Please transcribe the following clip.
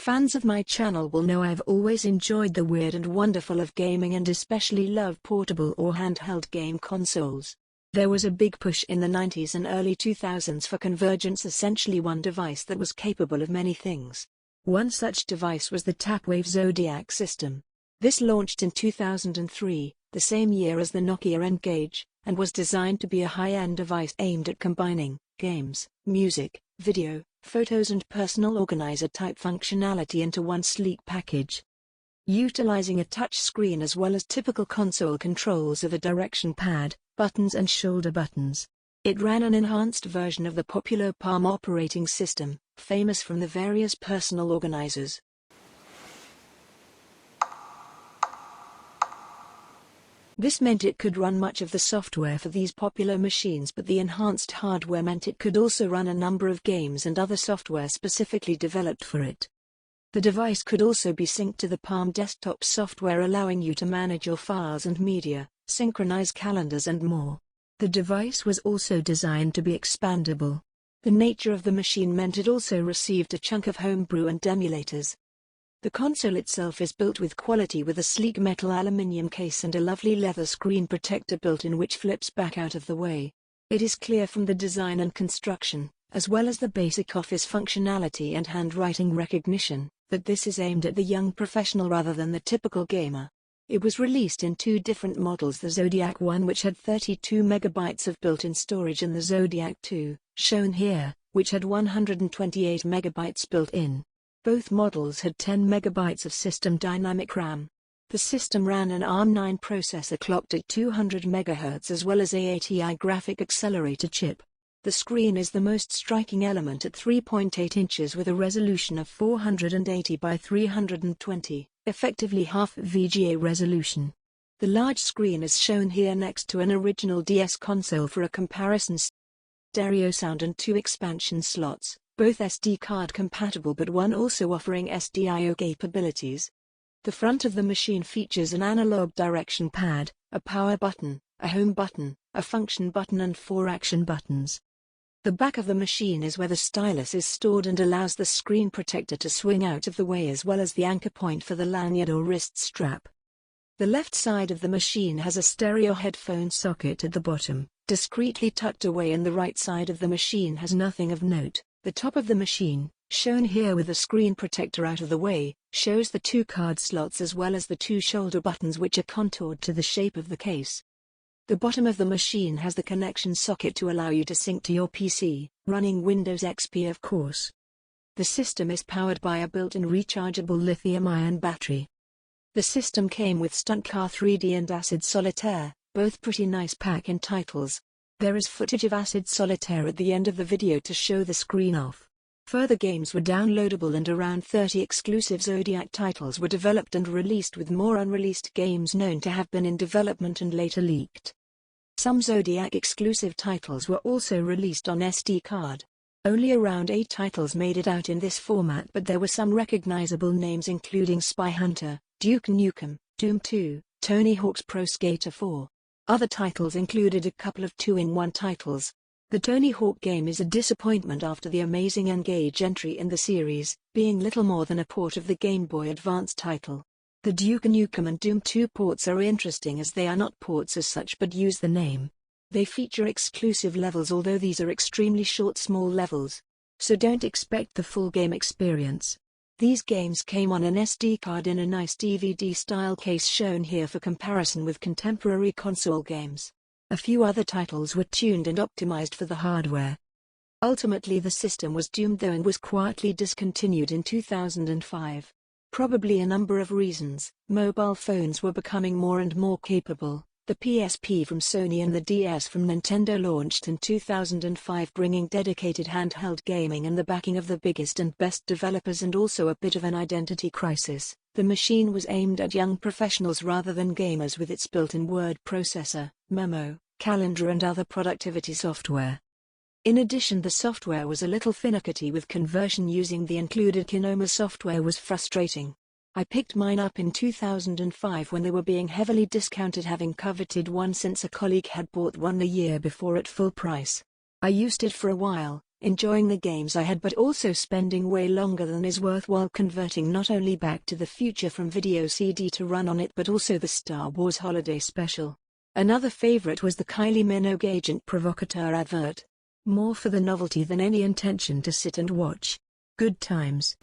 Fans of my channel will know I've always enjoyed the weird and wonderful of gaming and especially love portable or handheld game consoles. There was a big push in the 90s and early 2000s for Convergence, essentially one device that was capable of many things. One such device was the Tapwave Zodiac system. This launched in 2003, the same year as the Nokia N-Gage, and was designed to be a high-end device aimed at combining games, music, video, photos and personal organizer-type functionality into one sleek package. Utilizing a touch screen as well as typical console controls of a direction pad, buttons and shoulder buttons. It ran an enhanced version of the popular Palm operating system, famous from the various personal organizers. This meant it could run much of the software for these popular machines, but the enhanced hardware meant it could also run a number of games and other software specifically developed for it. The device could also be synced to the Palm desktop software, allowing you to manage your files and media, synchronize calendars and more. The device was also designed to be expandable. The nature of the machine meant it also received a chunk of homebrew and emulators. The console itself is built with quality, with a sleek metal aluminium case and a lovely leather screen protector built in which flips back out of the way. It is clear from the design and construction, as well as the basic office functionality and handwriting recognition, that this is aimed at the young professional rather than the typical gamer. It was released in two different models: the Zodiac 1, which had 32 MB of built-in storage, and the Zodiac 2, shown here, which had 128 MB built in. Both models had 10 MB of system dynamic RAM. The system ran an ARM9 processor clocked at 200 MHz as well as a ATI graphic accelerator chip. The screen is the most striking element at 3.8 inches with a resolution of 480 by 320, effectively half VGA resolution. The large screen is shown here next to an original DS console for a comparison. Stereo sound and 2 expansion slots, both SD card compatible but one also offering SDIO capabilities. The front of the machine features an analog direction pad, a power button, a home button, a function button and 4 action buttons. The back of the machine is where the stylus is stored and allows the screen protector to swing out of the way, as well as the anchor point for the lanyard or wrist strap. The left side of the machine has a stereo headphone socket at the bottom, discreetly tucked away, and the right side of the machine has nothing of note. The top of the machine, shown here with the screen protector out of the way, shows the 2 card slots as well as the 2 shoulder buttons, which are contoured to the shape of the case. The bottom of the machine has the connection socket to allow you to sync to your PC, running Windows XP of course. The system is powered by a built-in rechargeable lithium-ion battery. The system came with Stunt Car 3D and Acid Solitaire, both pretty nice pack-in titles. There is footage of Acid Solitaire at the end of the video to show the screen off. Further games were downloadable and around 30 exclusive Zodiac titles were developed and released, with more unreleased games known to have been in development and later leaked. Some Zodiac exclusive titles were also released on SD card. Only around 8 titles made it out in this format, but there were some recognizable names including Spy Hunter, Duke Nukem, Doom 2, Tony Hawk's Pro Skater 4. Other titles included a couple of 2-in-1 titles. The Tony Hawk game is a disappointment after the Amazing N-Gage entry in the series, being little more than a port of the Game Boy Advance title. The Duke Nukem and Doom 2 ports are interesting as they are not ports as such but use the name. They feature exclusive levels, although these are extremely short small levels. So don't expect the full game experience. These games came on an SD card in a nice DVD-style case shown here for comparison with contemporary console games. A few other titles were tuned and optimized for the hardware. Ultimately the system was doomed though and was quietly discontinued in 2005. Probably a number of reasons. Mobile phones were becoming more and more capable. The PSP from Sony and the DS from Nintendo launched in 2005, bringing dedicated handheld gaming and the backing of the biggest and best developers, and also a bit of an identity crisis. The machine was aimed at young professionals rather than gamers, with its built-in word processor, memo, calendar and other productivity software. In addition, the software was a little finicky, with conversion using the included Kinoma software was frustrating. I picked mine up in 2005 when they were being heavily discounted, having coveted one since a colleague had bought one a year before at full price. I used it for a while, enjoying the games I had but also spending way longer than is worth while converting not only Back to the Future from video CD to run on it but also the Star Wars Holiday Special. Another favorite was the Kylie Minogue Agent Provocateur advert. More for the novelty than any intention to sit and watch. Good times.